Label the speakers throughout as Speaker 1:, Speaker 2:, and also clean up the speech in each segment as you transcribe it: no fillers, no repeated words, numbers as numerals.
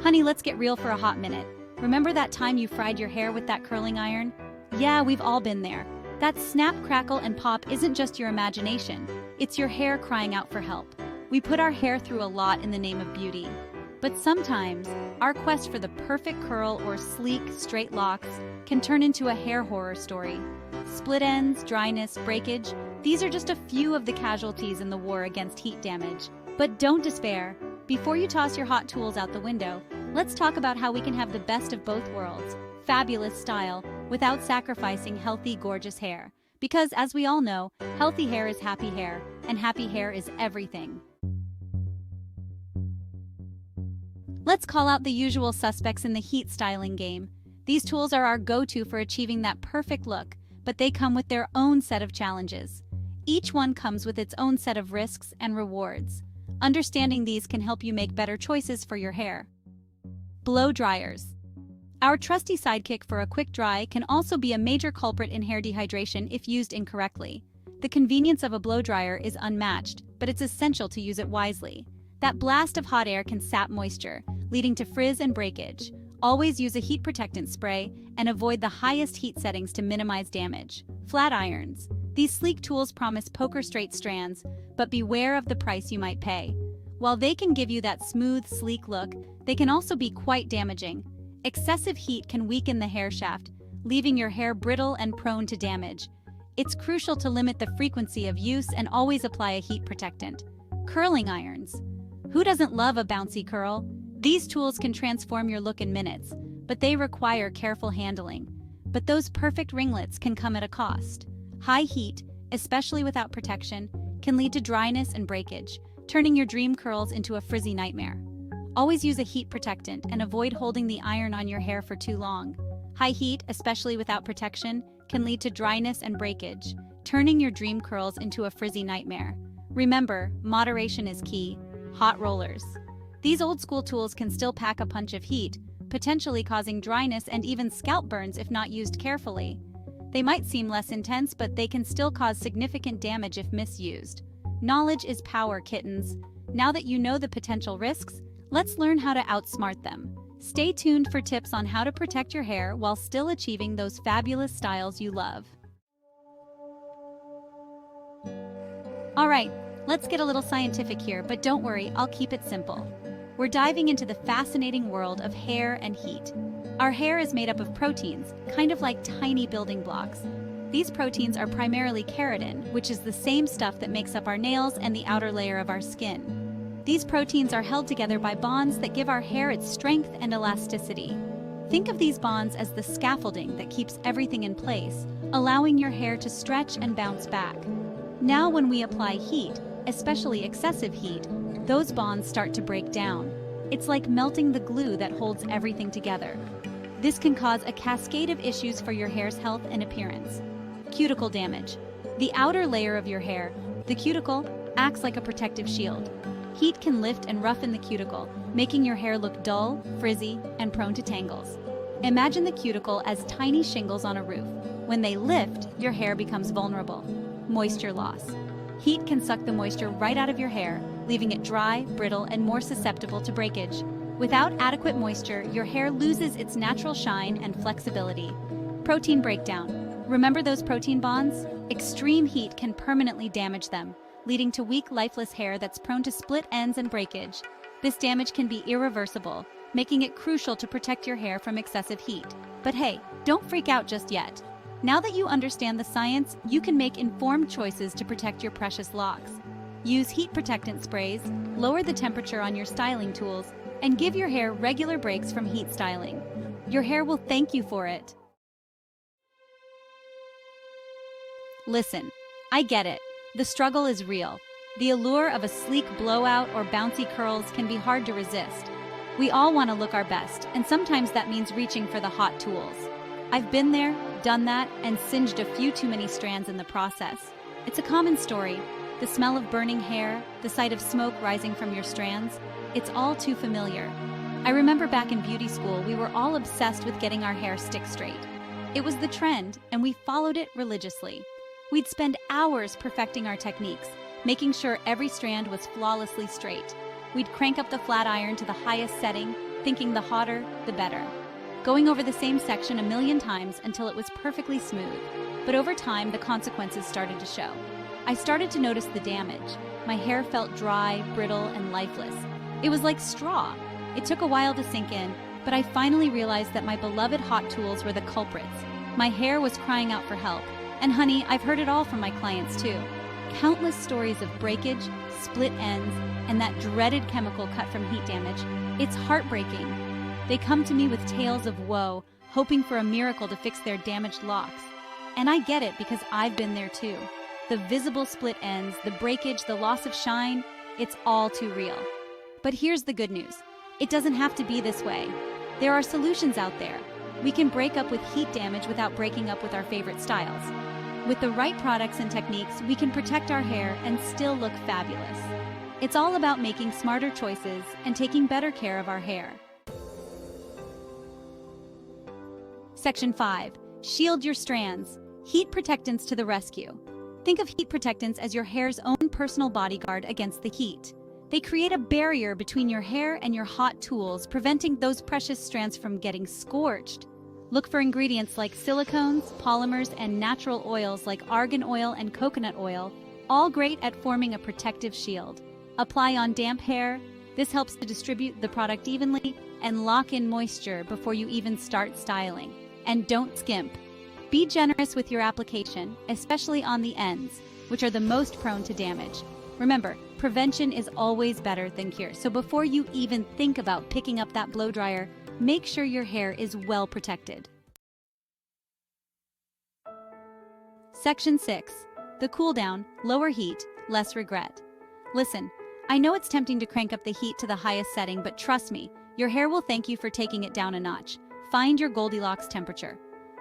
Speaker 1: Honey, let's get real for a hot minute. Remember that time you fried your hair with that curling iron? Yeah, we've all been there. That snap, crackle, and pop isn't just your imagination. It's your hair crying out for help. We put our hair through a lot in the name of beauty. But sometimes, our quest for the perfect curl or sleek, straight locks can turn into a hair horror story. Split ends, dryness, breakage, these are just a few of the casualties in the war against heat damage. But don't despair. Before you toss your hot tools out the window, let's talk about how we can have the best of both worlds, fabulous style, without sacrificing healthy, gorgeous hair. Because, as we all know, healthy hair is happy hair, and happy hair is everything. Let's call out the usual suspects in the heat styling game. These tools are our go-to for achieving that perfect look, but they come with their own set of challenges. Each one comes with its own set of risks and rewards. Understanding these can help you make better choices for your hair. Blow dryers. Our trusty sidekick for a quick dry can also be a major culprit in hair dehydration if used incorrectly. The convenience of a blow dryer is unmatched, but it's essential to use it wisely. That blast of hot air can sap moisture, leading to frizz and breakage. Always use a heat protectant spray and avoid the highest heat settings to minimize damage. Flat irons. These sleek tools promise poker-straight strands, but beware of the price you might pay. While they can give you that smooth, sleek look, they can also be quite damaging. Excessive heat can weaken the hair shaft, leaving your hair brittle and prone to damage. It's crucial to limit the frequency of use and always apply a heat protectant. Curling irons. Who doesn't love a bouncy curl? These tools can transform your look in minutes, but they require careful handling. But those perfect ringlets can come at a cost. High heat, especially without protection, can lead to dryness and breakage, turning your dream curls into a frizzy nightmare. Always use a heat protectant and avoid holding the iron on your hair for too long. High heat, especially without protection, can lead to dryness and breakage, turning your dream curls into a frizzy nightmare. Remember, moderation is key. Hot rollers. These old-school tools can still pack a punch of heat, potentially causing dryness and even scalp burns if not used carefully. They might seem less intense, but they can still cause significant damage if misused. Knowledge is power, kittens. Now that you know the potential risks, let's learn how to outsmart them. Stay tuned for tips on how to protect your hair while still achieving those fabulous styles you love. All right, let's get a little scientific here, but don't worry, I'll keep it simple. We're diving into the fascinating world of hair and heat. Our hair is made up of proteins, kind of like tiny building blocks. These proteins are primarily keratin, which is the same stuff that makes up our nails and the outer layer of our skin. These proteins are held together by bonds that give our hair its strength and elasticity. Think of these bonds as the scaffolding that keeps everything in place, allowing your hair to stretch and bounce back. Now when we apply heat, especially excessive heat, those bonds start to break down. It's like melting the glue that holds everything together. This can cause a cascade of issues for your hair's health and appearance. Cuticle damage. The outer layer of your hair, the cuticle, acts like a protective shield. Heat can lift and roughen the cuticle, making your hair look dull, frizzy, and prone to tangles. Imagine the cuticle as tiny shingles on a roof. When they lift, your hair becomes vulnerable. Moisture loss. Heat can suck the moisture right out of your hair, leaving it dry, brittle, and more susceptible to breakage. Without adequate moisture, your hair loses its natural shine and flexibility. Protein breakdown. Remember those protein bonds? Extreme heat can permanently damage them, leading to weak, lifeless hair that's prone to split ends and breakage. This damage can be irreversible, making it crucial to protect your hair from excessive heat. But hey, don't freak out just yet. Now that you understand the science, you can make informed choices to protect your precious locks. Use heat protectant sprays, lower the temperature on your styling tools, and give your hair regular breaks from heat styling. Your hair will thank you for it. Listen, I get it. The struggle is real. The allure of a sleek blowout or bouncy curls can be hard to resist. We all want to look our best, and sometimes that means reaching for the hot tools. I've been there, done that, and singed a few too many strands in the process. It's a common story. The smell of burning hair, the sight of smoke rising from your strands, it's all too familiar. I remember back in beauty school, we were all obsessed with getting our hair stick straight. It was the trend, and we followed it religiously. We'd spend hours perfecting our techniques, making sure every strand was flawlessly straight. We'd crank up the flat iron to the highest setting, thinking the hotter, the better. Going over the same section a million times until it was perfectly smooth. But over time, the consequences started to show. I started to notice the damage. My hair felt dry, brittle, and lifeless. It was like straw. It took a while to sink in, but I finally realized that my beloved hot tools were the culprits. My hair was crying out for help. And honey, I've heard it all from my clients too. Countless stories of breakage, split ends, and that dreaded chemical cut from heat damage. It's heartbreaking. They come to me with tales of woe, hoping for a miracle to fix their damaged locks. And I get it because I've been there too. The visible split ends, the breakage, the loss of shine, it's all too real. But here's the good news. It doesn't have to be this way. There are solutions out there. We can break up with heat damage without breaking up with our favorite styles. With the right products and techniques, we can protect our hair and still look fabulous. It's all about making smarter choices and taking better care of our hair. Section 5. Shield your strands. Heat protectants to the rescue. Think of heat protectants as your hair's own personal bodyguard against the heat. They create a barrier between your hair and your hot tools, preventing those precious strands from getting scorched. Look for ingredients like silicones, polymers, and natural oils like argan oil and coconut oil, all great at forming a protective shield. Apply on damp hair. This helps to distribute the product evenly and lock in moisture before you even start styling. And don't skimp. Be generous with your application, especially on the ends, which are the most prone to damage. Remember, prevention is always better than cure, so before you even think about picking up that blow dryer, make sure your hair is well protected. Section 6. The cool down, lower heat, less regret. Listen, I know it's tempting to crank up the heat to the highest setting, but trust me, your hair will thank you for taking it down a notch. Find your Goldilocks temperature.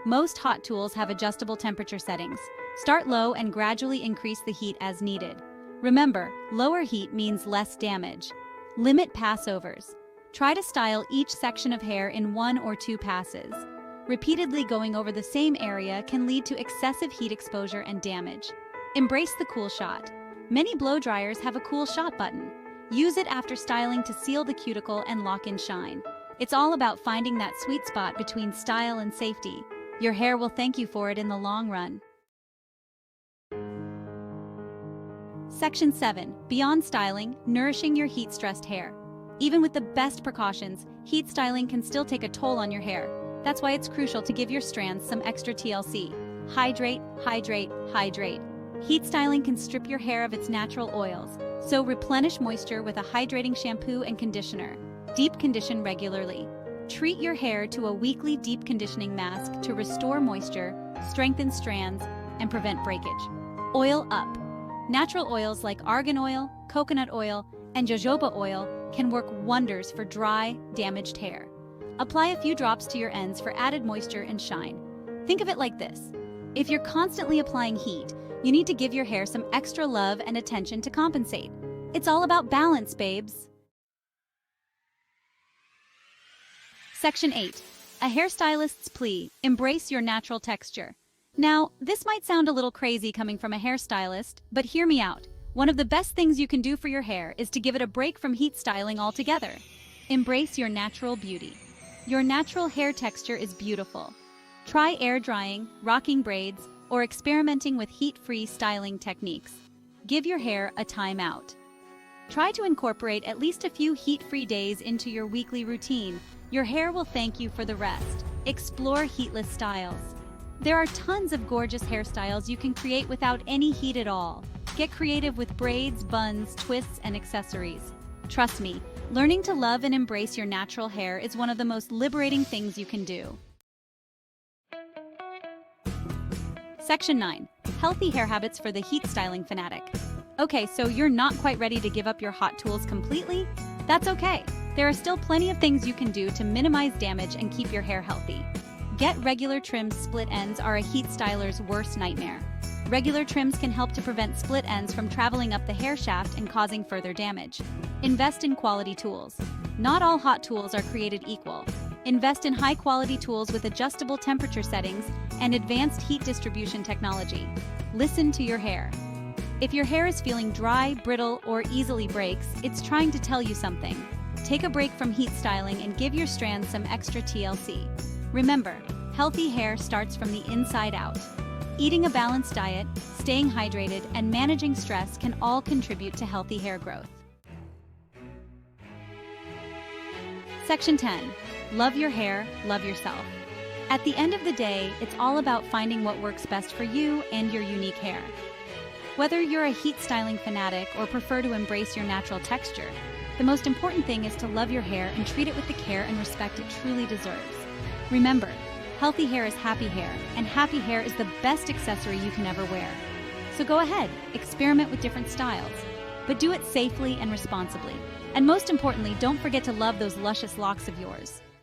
Speaker 1: Most hot tools have adjustable temperature settings. Start low and gradually increase the heat as needed. Remember, lower heat means less damage. Limit passovers. Try to style each section of hair in 1 or 2 passes. Repeatedly going over the same area can lead to excessive heat exposure and damage. Embrace the cool shot. Many blow dryers have a cool shot button. Use it after styling to seal the cuticle and lock in shine. It's all about finding that sweet spot between style and safety. Your hair will thank you for it in the long run. Section 7. Beyond styling, nourishing your heat-stressed hair. Even with the best precautions, heat styling can still take a toll on your hair. That's why it's crucial to give your strands some extra TLC. Hydrate, hydrate, hydrate. Heat styling can strip your hair of its natural oils, so replenish moisture with a hydrating shampoo and conditioner. Deep condition regularly. Treat your hair to a weekly deep conditioning mask to restore moisture, strengthen strands, and prevent breakage. Oil up. Natural oils like argan oil, coconut oil, and jojoba oil can work wonders for dry, damaged hair. Apply a few drops to your ends for added moisture and shine. Think of it like this. If you're constantly applying heat, you need to give your hair some extra love and attention to compensate. It's all about balance, babes. Section 8. A hairstylist's plea. Embrace your natural texture. Now, this might sound a little crazy coming from a hairstylist, but hear me out. One of the best things you can do for your hair is to give it a break from heat styling altogether. Embrace your natural beauty. Your natural hair texture is beautiful. Try air drying, rocking braids, or experimenting with heat-free styling techniques. Give your hair a time out. Try to incorporate at least a few heat-free days into your weekly routine. Your hair will thank you for the rest. Explore heatless styles. There are tons of gorgeous hairstyles you can create without any heat at all. Get creative with braids, buns, twists, and accessories. Trust me, learning to love and embrace your natural hair is one of the most liberating things you can do. Section 9. Healthy hair habits for the heat styling fanatic. Okay, so you're not quite ready to give up your hot tools completely? That's okay. There are still plenty of things you can do to minimize damage and keep your hair healthy. Get regular trims. Split ends are a heat styler's worst nightmare. Regular trims can help to prevent split ends from traveling up the hair shaft and causing further damage. Invest in quality tools. Not all hot tools are created equal. Invest in high-quality tools with adjustable temperature settings and advanced heat distribution technology. Listen to your hair. If your hair is feeling dry, brittle, or easily breaks, it's trying to tell you something. Take a break from heat styling and give your strands some extra TLC. Remember, healthy hair starts from the inside out. Eating a balanced diet, staying hydrated, and managing stress can all contribute to healthy hair growth. Section 10. Love your hair, love yourself. At the end of the day, it's all about finding what works best for you and your unique hair. Whether you're a heat styling fanatic or prefer to embrace your natural texture, the most important thing is to love your hair and treat it with the care and respect it truly deserves. Remember, healthy hair is happy hair, and happy hair is the best accessory you can ever wear. So go ahead, experiment with different styles, but do it safely and responsibly. And most importantly, don't forget to love those luscious locks of yours.